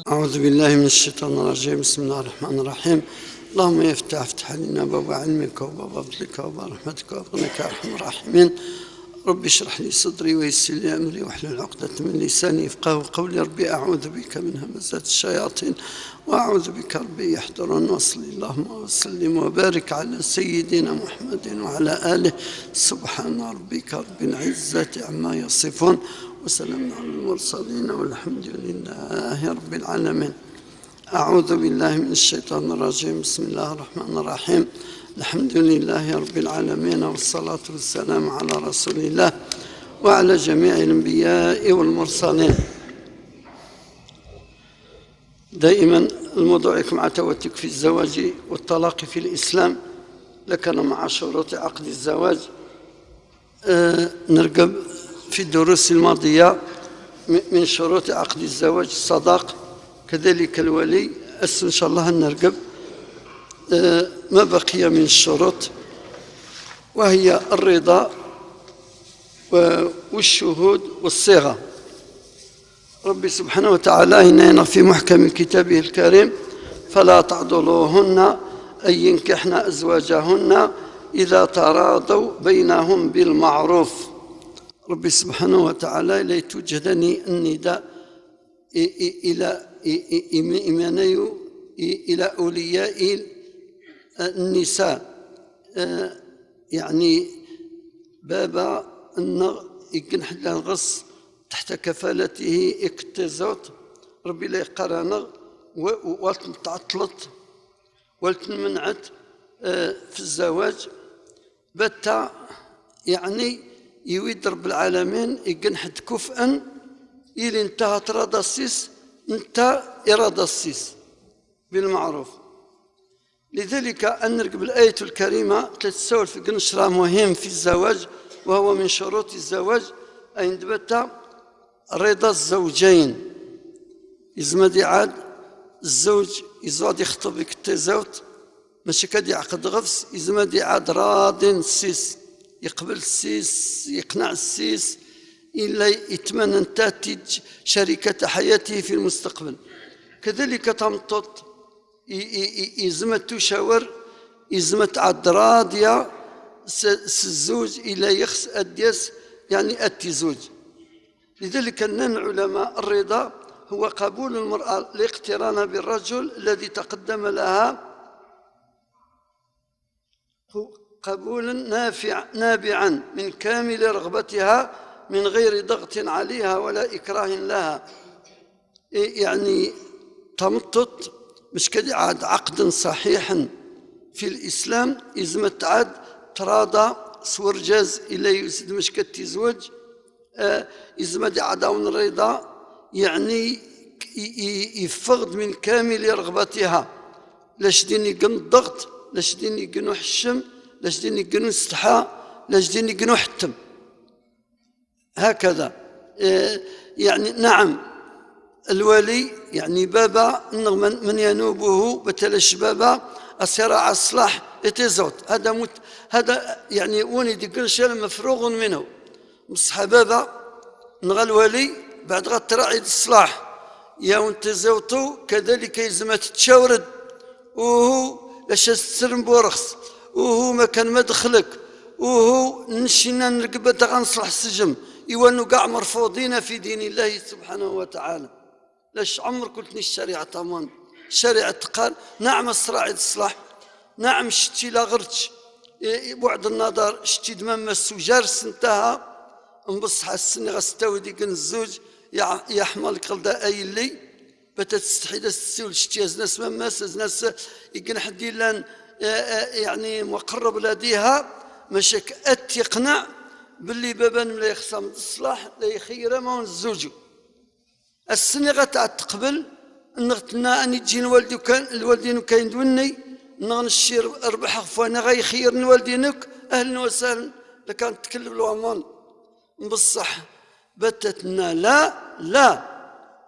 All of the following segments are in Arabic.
أعوذ بالله من الشيطان الرجيم. بسم الله الرحمن الرحيم. اللهم افتح علينا باب علمك وباب فضلك وباب رحمتك وفضلك يا أرحم الراحمين. ربي اشرح لي صدري ويسر لي أمري واحلل عقدة من لساني يفقهوا قولي. ربي أعوذ بك من همزات الشياطين وأعوذ بك ربي يحضرون. وصل اللهم وسلم وبارك على سيدنا محمد وعلى آله. سبحان ربك رب العزة عما يصفون وسلام على المرسلين والحمد لله رب العالمين. أعوذ بالله من الشيطان الرجيم. بسم الله الرحمن الرحيم. الحمد لله رب العالمين والصلاة والسلام على رسول الله وعلى جميع الأنبياء والمرسلين. دائما الموضوع مع توتك في الزواج والطلاق في الإسلام، لكن مع شروط عقد الزواج. نرقب في الدروس الماضية من شروط عقد الزواج الصداق، كذلك الولي. إن شاء الله نرقب ما بقي من الشروط، وهي الرضا والشهود والصيغة. ربي سبحانه وتعالى هنا في محكم كتابه الكريم: فلا تعضلوهن أن ينكحن أزواجهن إذا تراضوا بينهم بالمعروف. ربي سبحانه وتعالى لا توجدني النداء إلى أولياء النساء، يعني بابا أن يكنح الغص تحت كفالته اكتزوت. ربي لا يقرأنا والتعطلت والتمنعت في الزواج بتا، يعني يويد رب العالمين يقنحد كفءا إلي انتهى تراضى السيس انت إرادة السيس بالمعروف. لذلك أن نرقب الآية الكريمة تتسول في قنشرة مهم في الزواج، وهو من شروط الزواج أن تبت رضا الزوجين. يزمد عاد الزوج يزود يخطب التزوت ماشي كاد يعقد غفص، يزمد عاد راض السيس، يقبل السيس، يقنع السيس، إلا يتمنى أن تأتي شركة حياته في المستقبل. كذلك تمطط يزمت تشاور، يزمت عاد راضية الزوج إلى يخس أديس، يعني التزوج. لذلك أن العلماء الرضا هو قبول المرأة الاقتران بالرجل الذي تقدم لها قبولا نابعا من كامل رغبتها من غير ضغط عليها ولا إكراه لها. يعني تمطط مش كده عاد عقدا صحيحا في الإسلام، يزمت عاد تراضى سورجاز إلى يسد مش كتزوج، يزمت عداون الرضا، يعني يفقد من كامل رغبتها. لاش ديني قن الضغط، لاش ديني قنو حشم، لاش ديني قنو استحى، لاش ديني قنو حتم. هكذا يعني نعم الولي يعني بابا من ينوبه بتلش بابا الصراع الصلاح اتزوت. هذا يعني وني ديكل شيء مفروغ منه. مصح بابا نغى الولي بعد غتراعي الصلاح يا وانت زوتو، كذلك يزمت تشاورد وهو لاش السرم بورخص وهو ما كان مدخلك وهو نشينا نرقبة غنصلح السجم، يوانو قاع مرفوضين في دين الله سبحانه وتعالى. لاش عمر قلتني الشريعة طمان الشريعة قال نعم الصراع الصلاح، نعم شتي لا غرتش بعد النظر شتي دمام السجار سنتها نبصح السن غستوي ديك الزوج يحمل قلدا اي اللي بتا تستحي تسول شتي ناس مماس ناس يكن حد لان يعني مقرب لديها مشاك يقنع باللي بابا لا يخصم الصلاح لا يخير ما الزوج السنة غتقبل نغتنا أني تجي الوالدين كاين دوني نغنشير أربح فانا غيخيرني والدينك أهلا وسهلا لكان تكلم الأمان بصح بتتنا لا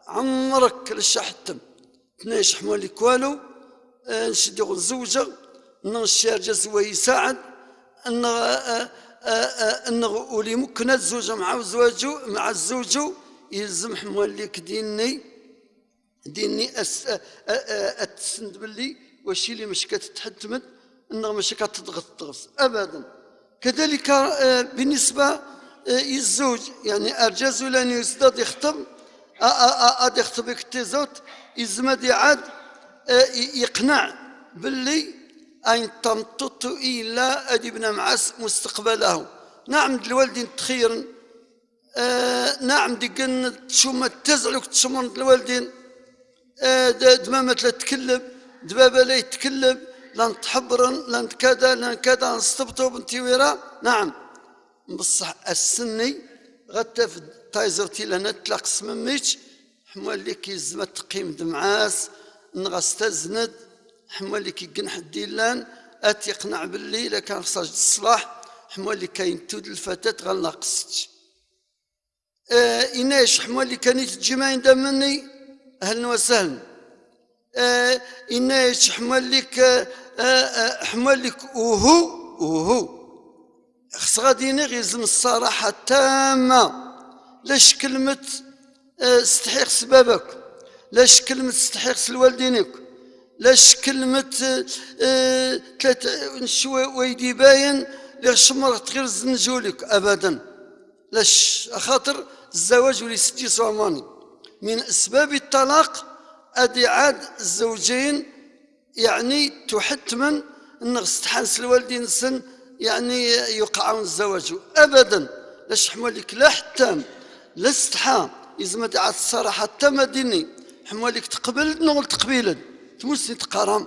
عمرك للشحتم تنايش حمالي كوالو نشدي الزوجة نغشير جزوة يساعد أنه أولي ممكن الزوجة مع الزوج يلزم حمالك ديني ديني أتسند باللي وشي اللي مش كتتحتمد انه مش كتضغط الطغس ابدا. كذلك بالنسبه للزوج يعني ارجاز لان يزداد يخطب اد يخطب اكتزوت يزمد عاد يقنع باللي اين تمطط الا ادبنا معس مستقبله. نعم الوالدين تخيرا نعم ديكن تشوم تزعلك تشمر الوالدين دمامة لا تكلم دبابة لا يتكلم لان تحبرن لان كذا لان كذا نستبطو بنتي ويرا. نعم بصح السني غتف تايزرتي لنا تلاقس مميتش حمالي كيزما تقيم دمعاس نغستزند حمالي كي جنح الديلان اتيقنع باللي الا كان خصها الصلاح حمالي كاين تود الفتاة غناقصتش إناش حمالي كانت تجمعين دمني أهلا وسهلا إناش حمالك وهو خص غادي نغيزم الصراحة التامة. لاش كلمة استحيق سبابك، لاش كلمة استحيق الوالدينك، لاش كلمة شوي ويدي باين لاش مرت غير زنجولك أبدا. لاش خاطر الزواج وليستي صوماني من أسباب الطلاق أدي عاد الزوجين يعني تحتمن أن استحانس الوالدين سن يعني يوقعون الزواج أبدا. لاش حمالك لا حتام لا استحام يزمد عاد الصراحة التامة ديني حمالك تقبل نقول تقبيلا تمسني تقرام.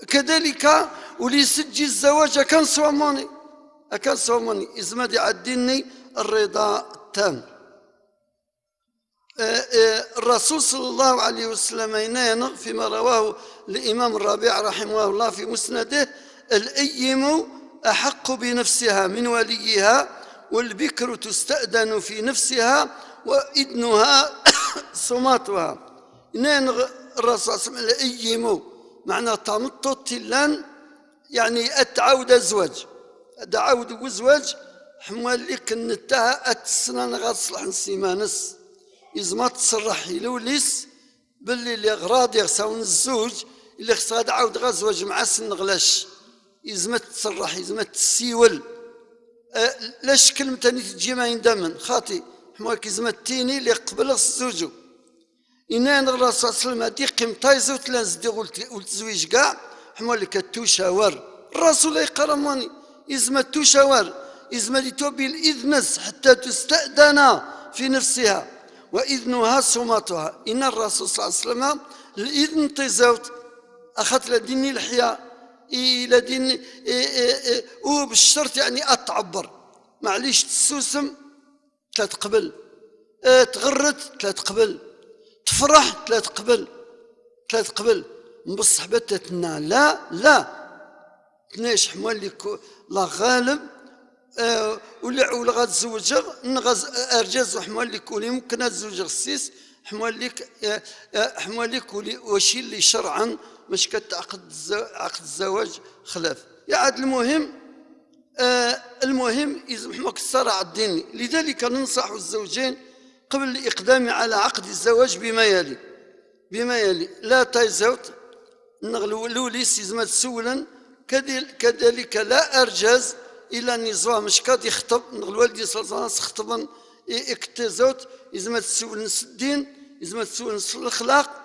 كذلك وليسجي الزواج أكان صوماني يزمد عاد ديني الرضا التام. الرسول صلى الله عليه وسلم يناينغ فيما رواه الإمام الربيع رحمه الله في مسنده الأيم أحق بنفسها من وليها والبكر تستأذن في نفسها وإذنها صماتها. يناينغ الرسول صلى الله عليه وسلم الأيم معنى تمطط تلان يعني أتعود الزواج دعود وزواج حمالك نتاها أتسنان غاصلح نسيمانس إذا ما تصرح يلوليس باللي اللي غراض يغساون الزوج اللي خص غاد عاود غزوج مع سن غلاش إذا ما تصرح إذا ما تسيول لاش كلمة تاني تجي ما يندمن خاطي حمالك إذا ما تيني اللي قبل الزوجو إنان الرسول صلى الله عليه وسلم هادي قيم تايزو تلانز دي والتزويج كاع حمالك التوشاور الرسول يقرماني إذا ما التوشاور إذا ما توبي الإذنس حتى تستأذن في نفسها وإذنها صماتها. إن الرسول صلى الله عليه وسلم الإذن تزوت أخذت لديني الحياة إلى دين وبالشرط يعني أتعبر معليش تسوسم تتقبل تغرد تتقبل تفرح تتقبل بصح بتتنا لا تناش حمالك لا غالب ولا غتزوج نغز ارجاز حمالك ولي ممكن تزوج غسيس حمالك ولي وشي اللي شرعا مش كتعقد عقد الزواج خلاف يعاد المهم يلزم حماك الصراع الديني. لذلك ننصح الزوجين قبل الإقدام على عقد الزواج بما يلي لا تايزوت نغلوليس يزمد سولا كذلك لا أرجاز إلى النظام مش كاد يخطب الوالدي صلى الله عليه وسلم خطبا اكتزوت يزمد سولا الدين يزمد سولا الأخلاق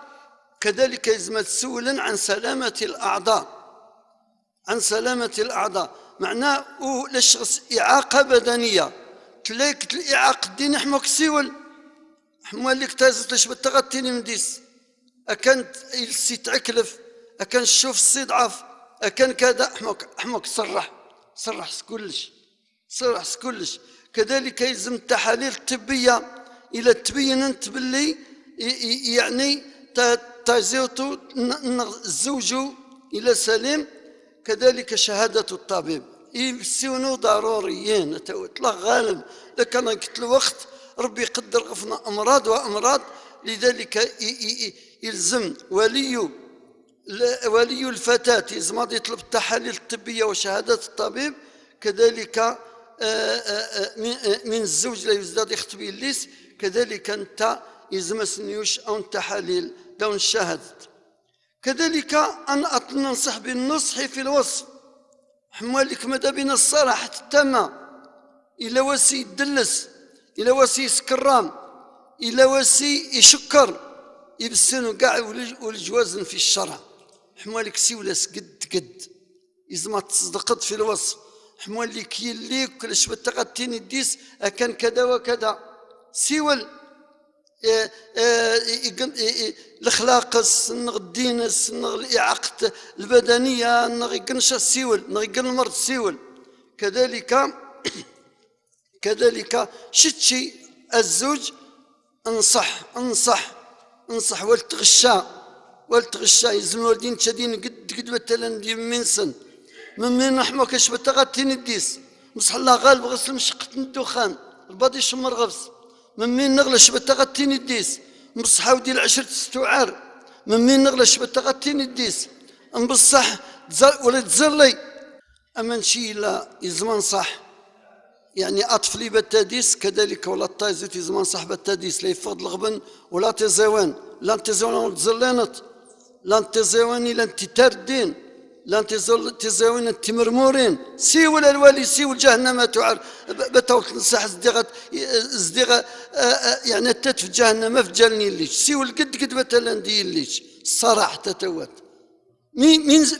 كذلك يزمد سولا عن سلامة الأعضاء معناه للشخص إعاقة بدنية تلاقي الإعاقة الديني حماك سيول حمالك تازت ليش بتغطيني مديس أكنت يلسي تعكلف أكن الشوف الصدعف أكن كذا حماك صرح كلش كذلك يلزم التحاليل الطبية إلى تبين أنت باللي يعني تازيوتو الزوج إلى سليم كذلك شهادة الطبيب يسيونو ضروريين لا غالب لكن قلت الوقت ربي يقدر غفنا أمراض لذلك يلزم ولي الفتاة يلزم يطلب التحاليل الطبية وشهادة الطبيب كذلك من الزوج لا يزداد يخطب الليس كذلك أنت يزمس نيوش أو تحاليل دون الشهادة. كذلك أنا ننصح بالنصح في الوصف، حمالك ماذا بين الصراحة التامة، إلا واسي يدلس، إلا واسي يسكرام، إلا واسي يشكر يبسنو كاع والجوازن في الشرع. حمالك سيولاس قد يزما تصدقت في الوصف، حمالك يليك كل شبت غتيني ديس أكان كذا وكذا سيول الاخلاق السنغ الدين السنغ الاعاقه البدنيه نغيقنش السيول نغيقن المرض السيول. كذلك شتشي الزوج انصح والتغشى يزم الوالدين تشادين قد مثلا دي من سن من نحمو كشبت غاتين الديس مصح الله غالب غسل مشقة الدخان الباضي شمر غفص من نغلى شبت غاتين الديس مصح ودي العشرة استوعار من نغلى شبت غاتين الديس بصح ولا تزلي اما نشي لا يزمان صح يعني اطفلي بالتاديس كذلك ولا طايزت يزمان صح بالتاديس لا يفقد الغبن ولا تزوان لا تزوان تزلانت لا تزواني لا تردين لا تزاوين التمرمورين سيول الوالي سيول جهنم تعر بتوك نصح زديغة يعني في جهنم في جلني الليش سيول قد مثلا دي الليش الصراحة تتوت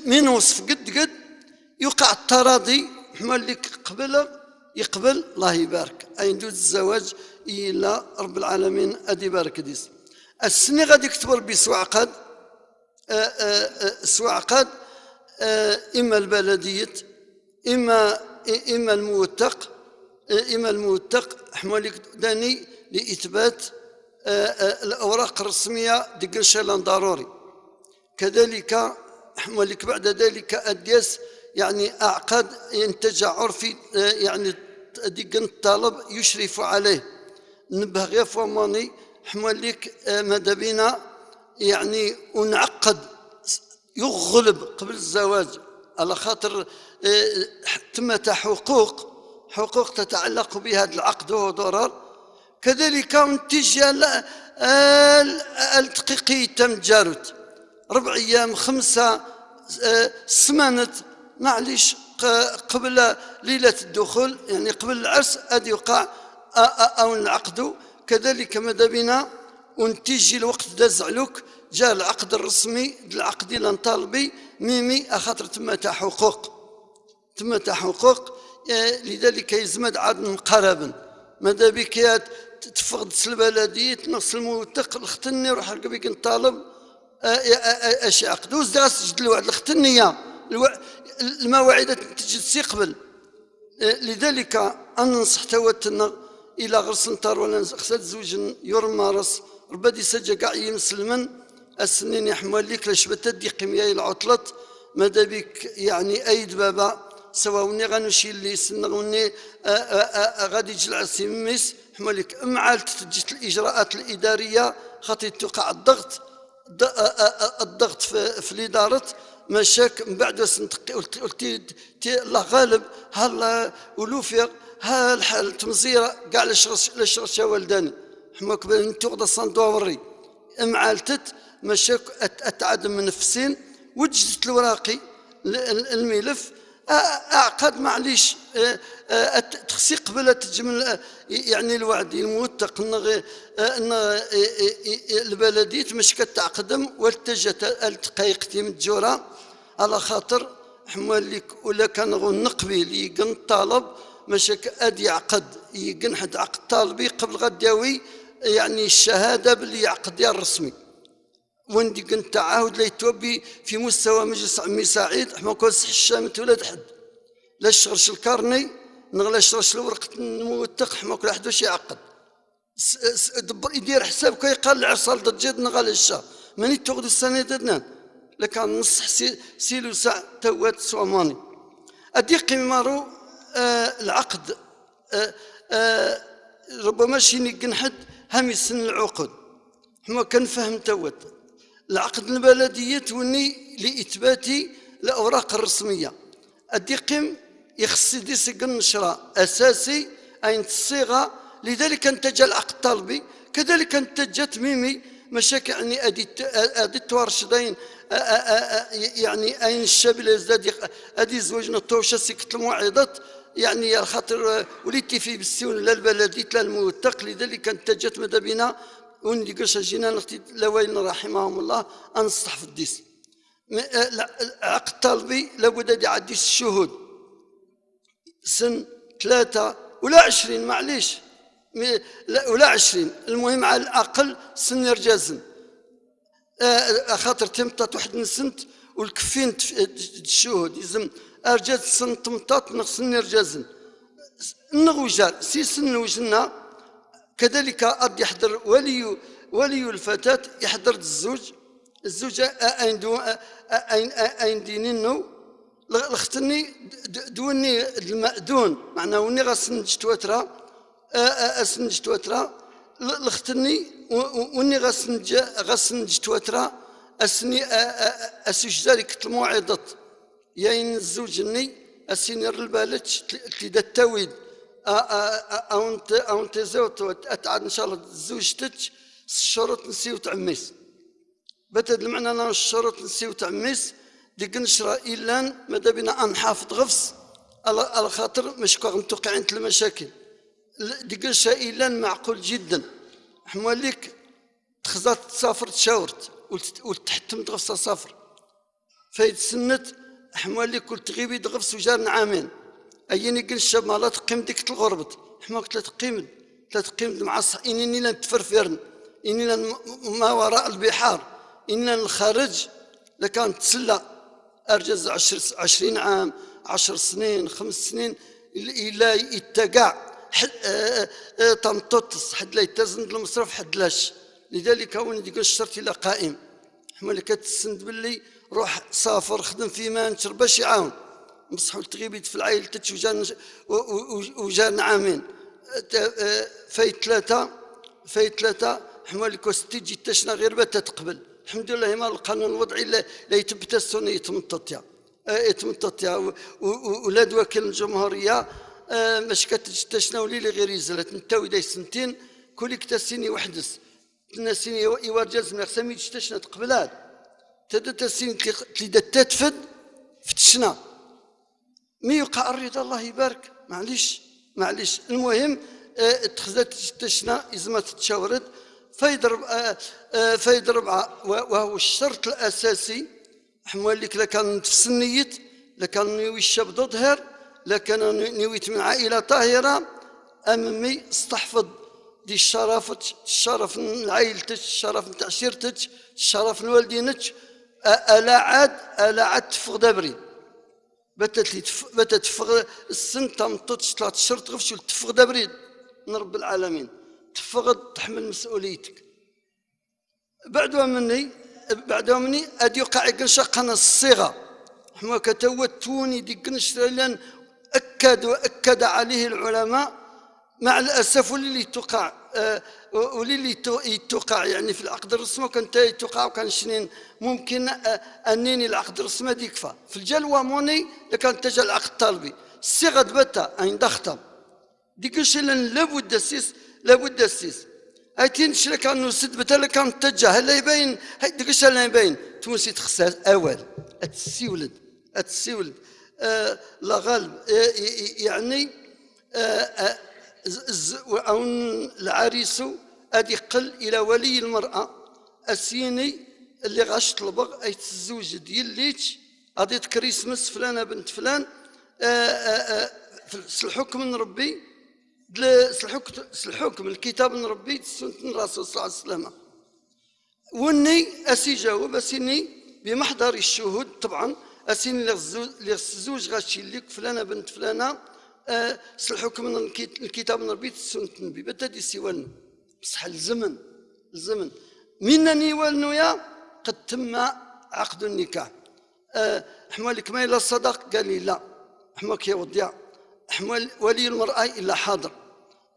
مين وصف قد يوقع التراضي مالك يقبل الله يبارك أي ندوز الزواج إلى رب العالمين أدي بارك ديس السنة غادي يكتب ربي سواء عقد إما البلدية إما الموثق حمالك داني لإثبات الأوراق الرسمية ديك الشيلان ضروري. كذلك حمالك بعد ذلك أديس يعني أعقد ينتج عرفي يعني ديك الطالب يشرف عليه نبه غير فماني حمالك ماذا بينا يعني ونعقد يغلب قبل الزواج على خاطر ثمة حقوق تتعلق بهذا العقد وهو ضرر. كذلك نتيجة التحقيقي تم جارت 4 أيام 5 سمانة معليش قبل ليلة الدخول يعني قبل العرس أدي يقع أو نعقدوا. كذلك ماذا بنا ونتيجي الوقت داز علوك جاء العقد الرسمي العقد لنطالبي ميمي أخاطر تمت حقوق لذلك يزمد عاد مقاربا ماذا بك تفقد البلدية تنص الموثق الختني روح بك نطالب اش عقد وزد سجل الوعد الختنية المواعيد تجد سيقبل. لذلك أنا ننصح توتنا إلى غرس نطار ولا خسد زوج يرمارس ربادي سجا كاع يمسلمن السنين يحمل لك لشبت دي قمياي العطلت ماذا بك يعني ايد بابا سواء غنمشي اللي سنغني غادي يجلس يمس حملك معالت تجي الاجراءات الاداريه خاطر توقع الضغط في الاداره مشاك من بعد قلت الله غالب هلا ولوفير ها الحال تمزيره كاع لشرش والداني حماك انت غدا صندوري معالتت مشاك اتعدم من نفسين وجدت الوراقي الملف اعقد معليش تخسي قبل تجمل يعني الوعد الموثق ان البلديه مش كتعقدم والتجت التقايقتي من الجوره على خاطر حمالك ولا كان نقبي لي قن طالب مشاك ادي يعقد يقنحد عقد طالبي قبل غداوي يعني الشهاده باللي يعقد الرسمي وندي كنت تعاهد ليتوبي في مستوى مجلس عمي سعيد حما كون صح الشامت ولا حد لا شغلش الكارني نغلا شغلش الورقه الموثق حما كل واحد واش يعقد دبر يدير حساب كي قال العصال ضجيت نغلا الشا ماني تاخذ السنه ددنا لكان نصح سيلو ساعه توات سوماني ادي قمارو العقد ربما شي نحد هم يسن العقود حما كنفهم توت العقد البلدية توني لإثبات الأوراق الرسمية الدقم يخص ديسق النشرة أساسي أين الصيغة لذلك انتج العقد الطالبي كذلك انتجت ميمي مشاكل يعني ادي التوارشدين يعني اين الشاب اللي يزداد ادي زوجنا الطوشه سكت الموعظات يعني يا خاطر وليتي في بالسيون لا البلديت لا الموثق، لذلك انتجت ماذا بنا وندي قرش جينا نختي لوين رحمهم الله انصح في الديس. عقد طلبي لابد يعدي الشهود سن 3 ولا 20 معليش ولا 20 المهم على الأقل سن رجازن خاطر تمطط واحد من سنت والكفين الشهود يلزم أرجاز سن تمطط نغ سن رجازن النغوجار سي سن وجنا كذلك أرد يحضر ولي الفتاة يحضر الزوج أين دينينو لختني دوني المأذون معناه وني غاسنج تواترا اسنج تواترا لختني وني غاسنج تواترا اسني اسجزاري كت الموعظة ياين الزوجني اسيني البالتش تلدا التاويد او انت زوت اتعاد ان شاء الله زوجتك الشروط نسيو تعميس بتد المعنى انا الشروط نسيو تعميس ديك نشرا إلا ماذا بنا أنحافظ غفص على خاطر مشكوغ متوقعين المشاكل ديك نشرا إلا معقول جدا حماليك تخزات تسافر تشاورت وتحتم تغفص سافر فايد سنت حماليك قلت غيبي تغفص وجار عامين أيني قل الشاب مالا تقيم ديك الغربت حماك لا تقيم مع إنني لن تفرفرن إنني لن ما وراء البحار إنني الخارج لكان تسلى أرجز 20 عام 10 سنين 5 سنين إلا يتقع تنطط حد لا يتزن المصرف حد لاش لذلك هو نديك الشرط إلى قائم حمالك كتسند باللي روح سافر خدم في مانشر باش يعاون مصحوا التغيبيت في العائلة تتش وجان عامين فايت ثلاثة حمالك وستيجي تشنا غير بتا تقبل الحمد لله ما القانون الوضعي لا يثبت السنة يتمطط ولاد وكيل الجمهورية مش كتجتشنا ولي غير يزلت نتاوي داي سنتين كوليك تسيني وحدس تنسيني يوارجز من خسامي تجتشنا تقبلات تدا تسيني تلي تتفد فتشنا مي يقع الرضا الله يبارك معليش المهم تخزات تجتشنا إذا تتشاورد فايد ربعة وهو الشرط الأساسي حمولك لكان في النيت لكان نوي الشاب ظهر لكان نويت من عائلة طاهرة أمامي استحفظ دي الشرف من عائلتك الشرف من تعشيرتك الشرف من والدينك ألا عاد تفغ دبري بتت تفغ السن تمطتش 3 شهور تغفش تفغ دبري من رب العالمين تفقد تحمل مسؤوليتك بعد مني ادي يوقع قنشقنا الصيغه حما كتوتوني دي قنش لان اكد عليه العلماء مع الاسف واللي توقع يتوقع يعني في العقد الرسمي كان يتوقع وكان شنين ممكن انني العقد الرسمي يكفى في الجلوه موني كان تجا العقد طالبي الصيغه دبتا اين دختم ديكش لابد السيس هايتين شلا كانوا سد بتلا كان تجاه هلا يبين هاي ديكش لا يبين تونسي تخسر اول اتسيولد لا غالب يعني او العريس ادي قل الى ولي المراه السيني اللي غاش طلبغ اي تزوج دياليتش غادي كريسمس فلانه بنت فلان الحكم من ربي الحكم الكتاب من ربي سنة الرسول صلى الله عليه وسلم وني اسي جاوب اسيني بمحضر الشهود طبعا اسيني الزوج غاشي لك فلانه بنت فلانه الحكم من الكتاب من ربي سنة النبي بدي سيوالنا بصح الزمن منني والنويا قد تم عقد النكاح حمالك ما الى الصدق قال لي لا حماك يا وضيع حمال ولي المرأة إلا حاضر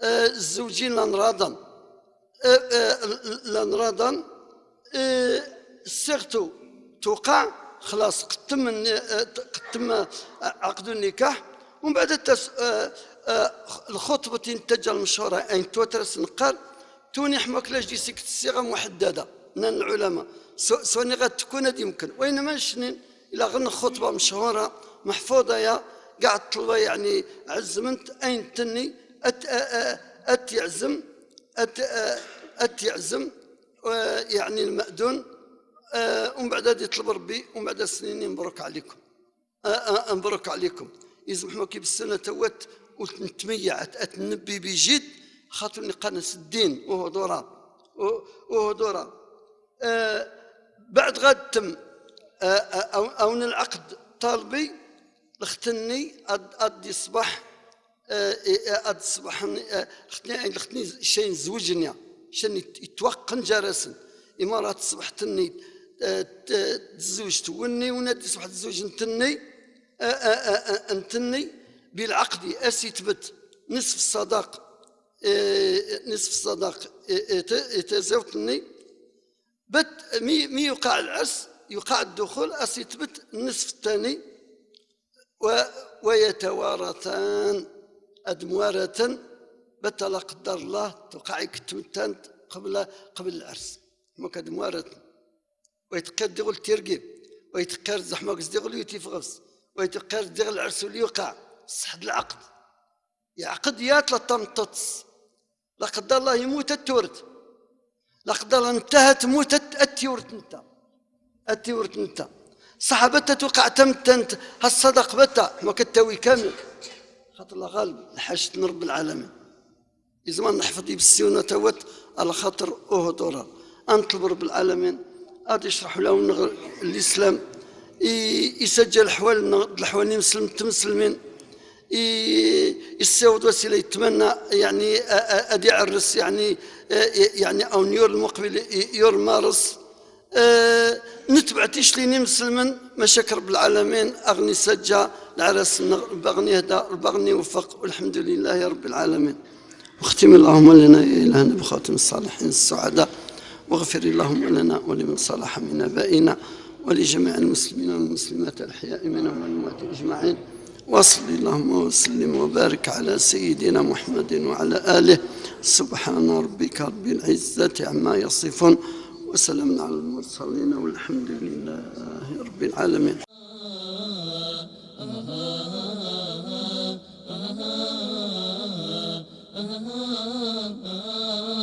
الزوجين لا نراضن صيغته توقع خلاص قد عقد النكاح ومن بعد الخطبة تنتج المشهورة أين توترس نقال توني حماك لاش دي سكت الصيغة محددة من العلماء سوني غاد تكون هذه يمكن وإنما شنين إلى غن خطبة مشهورة محفوظة يا قاعد الطلبة يعني عزمنت أين تني يعزم يعزم يعني المأذون ومن بعد هذه يطلب ربي ومن بعد سنين مبروك عليكم مبروك عليكم يزم حماكي بالسنة توت وتميع تنبي بجد خاطر نقنص الدين وهو دورة بعد غد تم أو العقد طالبي لختني أدي صباح لختني شين زوجني شن يتوقن جرسن إمارات صبح تني تزوج توني ونادي صبح تزوج انتني انتني بالعقد أسيتبت نصف الصداق يتزوجني بت مي يوقع العرس يوقع الدخول أسيتبت النصف الثاني ويتوارثان أدموارة بت لا قدر الله توقع كتمتان قبل العرس ما كدموارة ويتقاد ديغل تيرقيب ويتقار زحماك ديغل يتيفغس ويتقار ديغل العرس اللي يوقع صحد العقد يعقد يات لطمطس لا قدر الله يموت التورت لا قدر الله انتهت موت التورت انت صحابتها توقع تمتنت هالصدق بتا ما كتاوي كامل خاطر الله غالب الحاجة رب العالمين يزمان نحفظ بالسيونة توت على خاطر أهدورا أنطلب رب العالمين غادي يشرح له الإسلام يسجل الحوال مسلمين يساود وسيلة يتمنى يعني أدي عرس يعني أو نيور المقبل يور مارس نتبع تيشليني مسلمن مشاكر رب العالمين أغني سجى العرس البغني هدا البغني وفق والحمد لله يا رب العالمين واختم اللهم لنا يا إلهنا بخاتم الصالحين السعداء واغفر اللهم لنا ولمن صلح من آبائنا ولجميع المسلمين والمسلمات الأحياء منهم والأموات أجمعين وصل اللهم وسلم وبارك على سيدنا محمد وعلى آله سبحان ربك رب العزة عما يصفون وسلام على المرسلين والحمد لله رب العالمين. ah